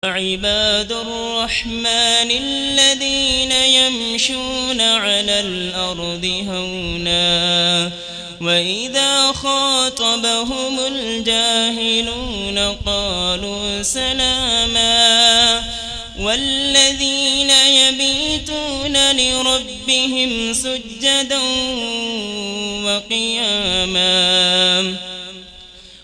عباد الرحمن الذين يمشون على الأرض هونا وإذا خاطبهم الجاهلون قالوا سلاما والذين يبيتون لربهم سجدا وقياما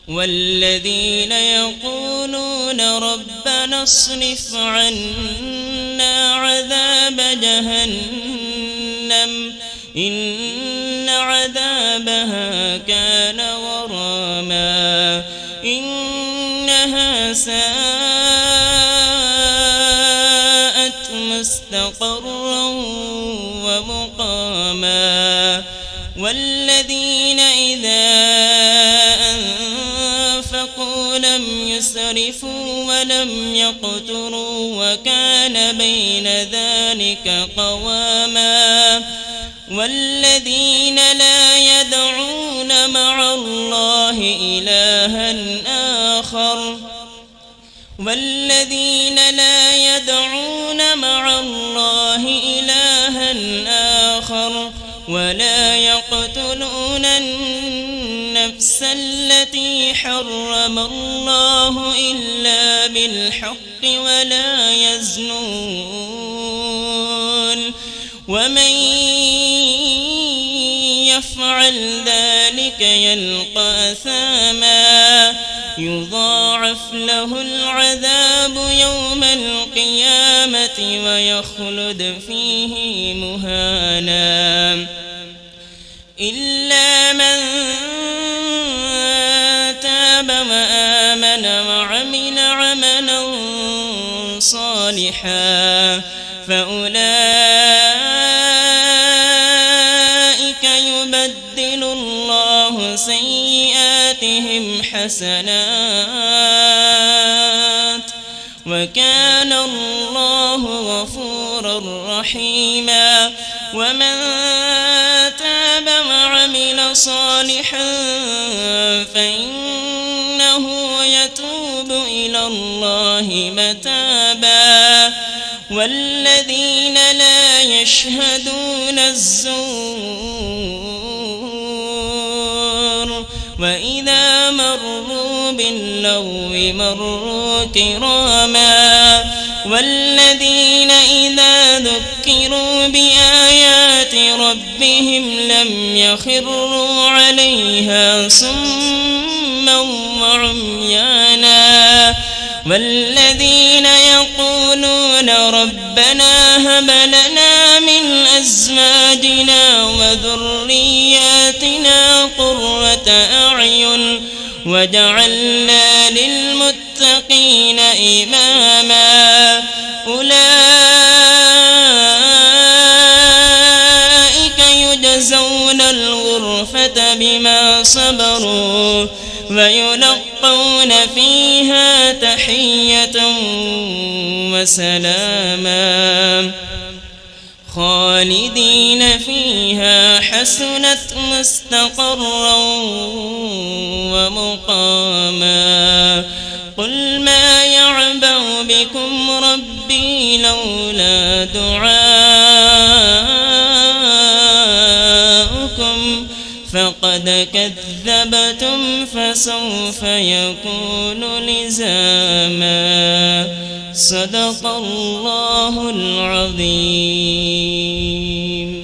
والذين يقولون ربنا اصرف عنا عذاب جهنم إن عذابها كان غراما إنها ساءت مستقرا ومقاما والذين إذا لم يسرفوا ولم يقتروا وكان بين ذلك قواما والذين لا يدعون مع الله إلها آخر ولا يقتلون النفس التي حرم الله إلا بالحق ولا يزنون ومن يفعل ذلك يلقى أثاما يضاعف له العذاب يوم القيامة ويخلد فيه مهانا إلا من تاب وآمن وعمل عملا صالحا فأولئك يبدل الله سيئاتهم حسنات وكان الله غفورا رحيما ومن تاب وعمل صالحا فإنه يتوب إلى الله متابا والذين لا يشهدون الزور وإذا مروا باللغو مروا كراما والذين إذا ذكروا بآيات ربهم لم يخروا عليها صما وعميانا والذين يقولون ربنا هب لنا من أزواجنا وذرياتنا قرة أعين وجعلنا للمتقين إماما أولئك يجزون الغرفة بما صبروا ويلقون فيها تحية وسلاما خالدين فيها حسنت مستقرا ومقاما قل ما يعبأ بكم ربي لولا دعاؤكم فقد كذبتم فسوف يكون لزاما صدق الله العظيم.